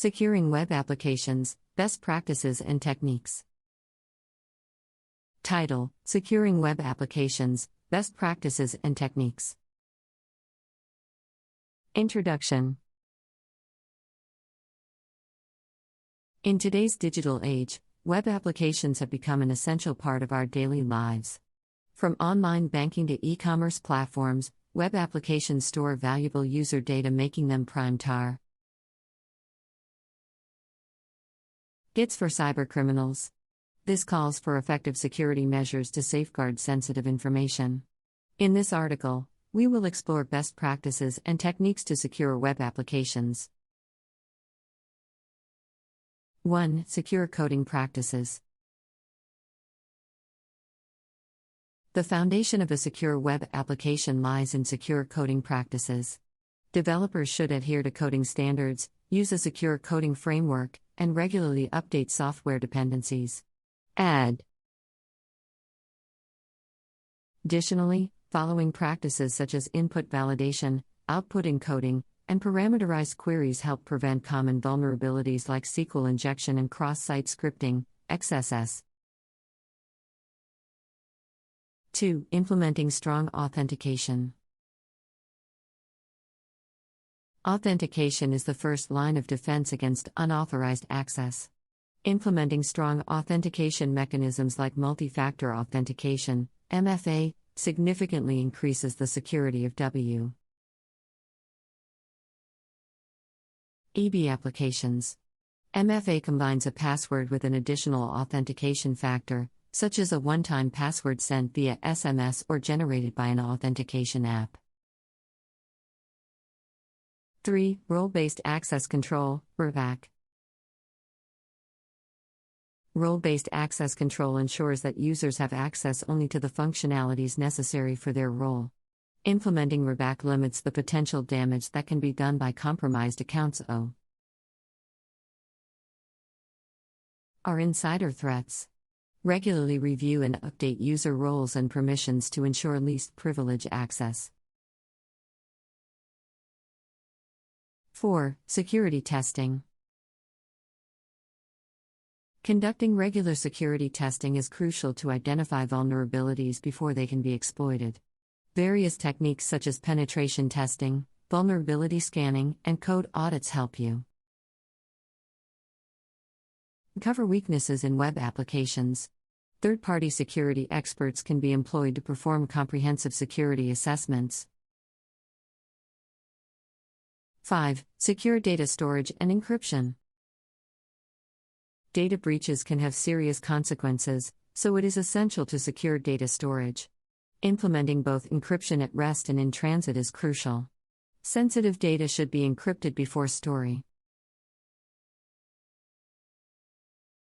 Securing Web Applications, Best Practices and Techniques. Title: Securing Web Applications, Best Practices and Techniques. Introduction. In today's digital age, web applications have become an essential part of our daily lives. From online banking to e-commerce platforms, web applications store valuable user data, making them prime targets for cybercriminals. This calls for effective security measures to safeguard sensitive information. In this article, we will explore best practices and techniques to secure web applications. 1. Secure coding practices. The foundation of a secure web application lies in secure coding practices. Developers should adhere to coding standards, use a secure coding framework, and regularly update software dependencies. Additionally, following practices such as input validation, output encoding, and parameterized queries help prevent common vulnerabilities like SQL injection and cross-site scripting, XSS. 2. Implementing strong authentication. Authentication is the first line of defense against unauthorized access. Implementing strong authentication mechanisms like multi-factor authentication, MFA, significantly increases the security of web applications. MFA combines a password with an additional authentication factor, such as a one-time password sent via SMS or generated by an authentication app. 3. Role-based access control, RBAC. Role-based access control ensures that users have access only to the functionalities necessary for their role. Implementing RBAC limits the potential damage that can be done by compromised accounts. Are insider threats. Regularly review and update user roles and permissions to ensure least privilege access. 4. Security testing. Conducting regular security testing is crucial to identify vulnerabilities before they can be exploited. Various techniques such as penetration testing, vulnerability scanning, and code audits help you cover weaknesses in web applications. Third-party security experts can be employed to perform comprehensive security assessments. 5. Secure data storage and encryption. Data breaches can have serious consequences, so it is essential to secure data storage. Implementing both encryption at rest and in transit is crucial. Sensitive data should be encrypted before storing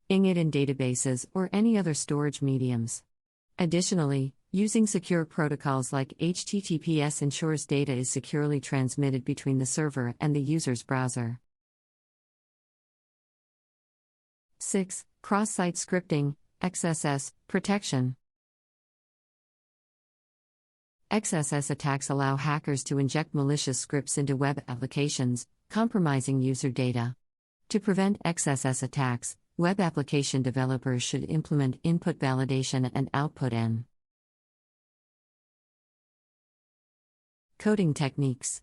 it in databases or any other storage mediums. Additionally, using secure protocols like HTTPS ensures data is securely transmitted between the server and the user's browser. 6. Cross-site scripting, XSS, protection. XSS attacks allow hackers to inject malicious scripts into web applications, compromising user data. To prevent XSS attacks, web application developers should implement input validation and output coding techniques.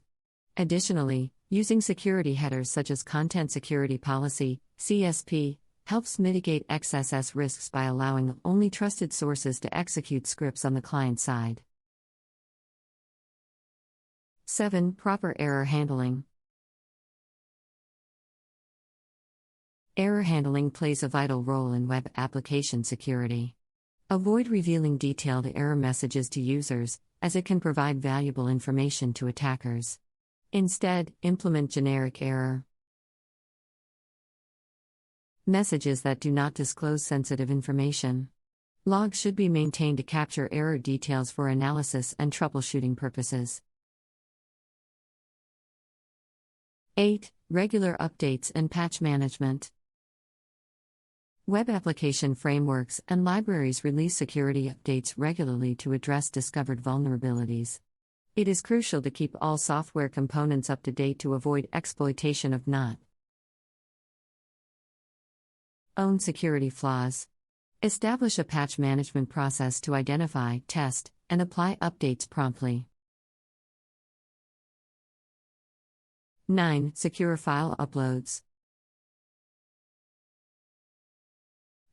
Additionally, using security headers such as Content Security Policy, CSP, helps mitigate XSS risks by allowing only trusted sources to execute scripts on the client side. 7. Proper error handling. Error handling plays a vital role in web application security. Avoid revealing detailed error messages to users, as it can provide valuable information to attackers. Instead, implement generic error messages that do not disclose sensitive information. Logs should be maintained to capture error details for analysis and troubleshooting purposes. 8. Regular updates and patch management. Web application frameworks and libraries release security updates regularly to address discovered vulnerabilities. It is crucial to keep all software components up to date to avoid exploitation of not Own security flaws. Establish a patch management process to identify, test, and apply updates promptly. 9. Secure file uploads.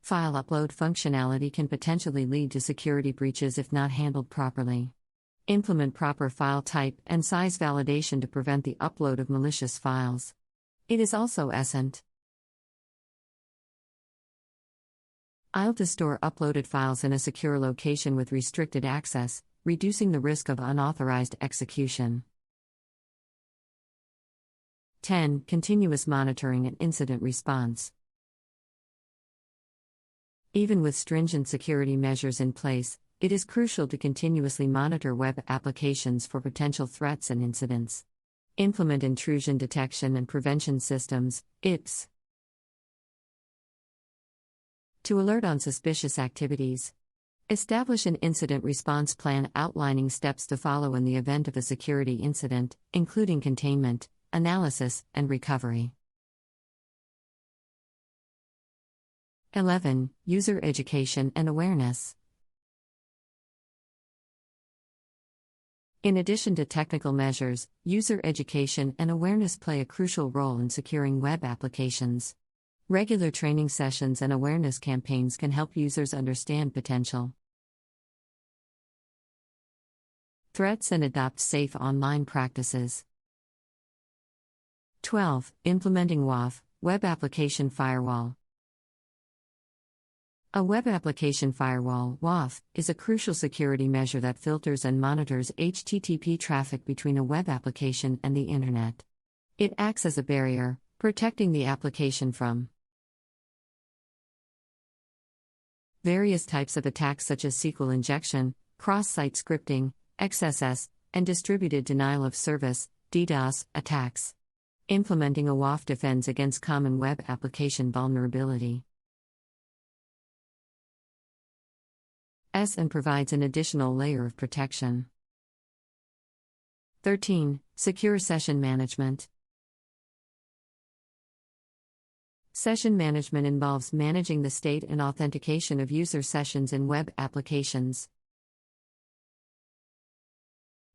File upload functionality can potentially lead to security breaches if not handled properly. Implement proper file type and size validation to prevent the upload of malicious files. It is also essential to store uploaded files in a secure location with restricted access, reducing the risk of unauthorized execution. 10. Continuous monitoring and incident response. Even with stringent security measures in place, it is crucial to continuously monitor web applications for potential threats and incidents. Implement intrusion detection and prevention systems, IPS, to alert on suspicious activities. Establish an incident response plan outlining steps to follow in the event of a security incident, including containment, analysis, and recovery. 11. User education and awareness. In addition to technical measures, user education and awareness play a crucial role in securing web applications. Regular training sessions and awareness campaigns can help users understand potential threats and adopt safe online practices. 12. Implementing WAF, Web Application Firewall. A web application firewall (WAF) is a crucial security measure that filters and monitors HTTP traffic between a web application and the Internet. It acts as a barrier, protecting the application from various types of attacks such as SQL injection, cross-site scripting, XSS, and distributed denial of service (DDoS) attacks. Implementing a WAF defends against common web application vulnerability and provides an additional layer of protection. 13. Secure session management. Session management involves managing the state and authentication of user sessions in web applications.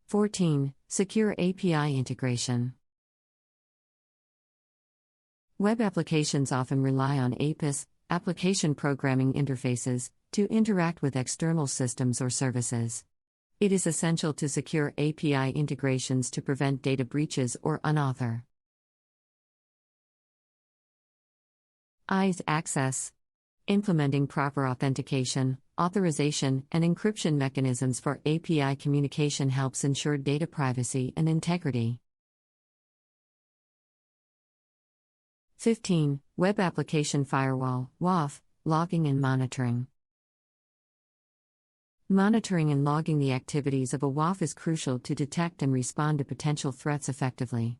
14. Secure API integration. Web applications often rely on APIs, application programming interfaces, to interact with external systems or services. It is essential to secure API integrations to prevent data breaches or unauthorized access. Implementing proper authentication, authorization, and encryption mechanisms for API communication helps ensure data privacy and integrity. 15. Web Application Firewall (WAF), Logging and Monitoring. Monitoring and logging the activities of a WAF is crucial to detect and respond to potential threats effectively.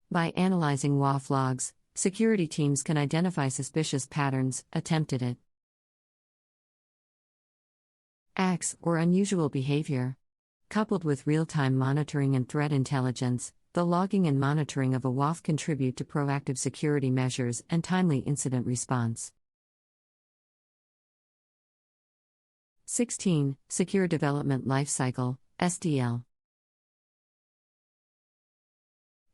By analyzing WAF logs, security teams can identify suspicious patterns, attempted acts, or unusual behavior. Coupled with real-time monitoring and threat intelligence, the logging and monitoring of a WAF contribute to proactive security measures and timely incident response. 16. Secure Development Lifecycle, SDL.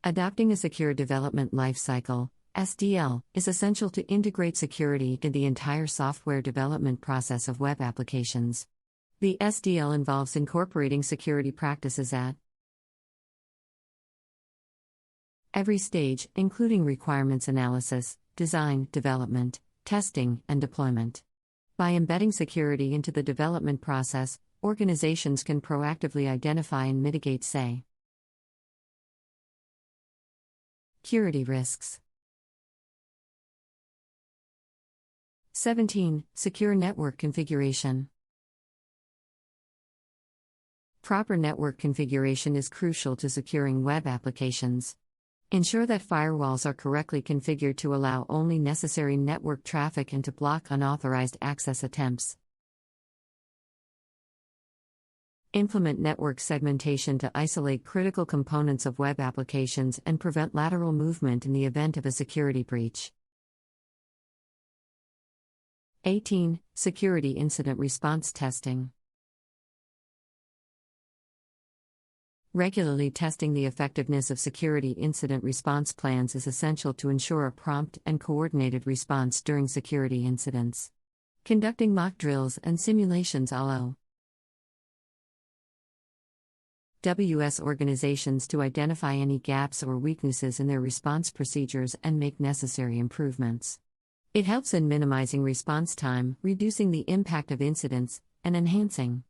Adopting a secure development lifecycle, SDL, is essential to integrate security into the entire software development process of web applications. The SDL involves incorporating security practices at every stage, including requirements analysis, design, development, testing, and deployment. By embedding security into the development process, organizations can proactively identify and mitigate security risks. 17. Secure network configuration. Proper network configuration is crucial to securing web applications. Ensure that firewalls are correctly configured to allow only necessary network traffic and to block unauthorized access attempts. Implement network segmentation to isolate critical components of web applications and prevent lateral movement in the event of a security breach. 18. Security incident response testing. Regularly testing the effectiveness of security incident response plans is essential to ensure a prompt and coordinated response during security incidents. Conducting mock drills and simulations allow WS organizations to identify any gaps or weaknesses in their response procedures and make necessary improvements. It helps in minimizing response time, reducing the impact of incidents, and enhancing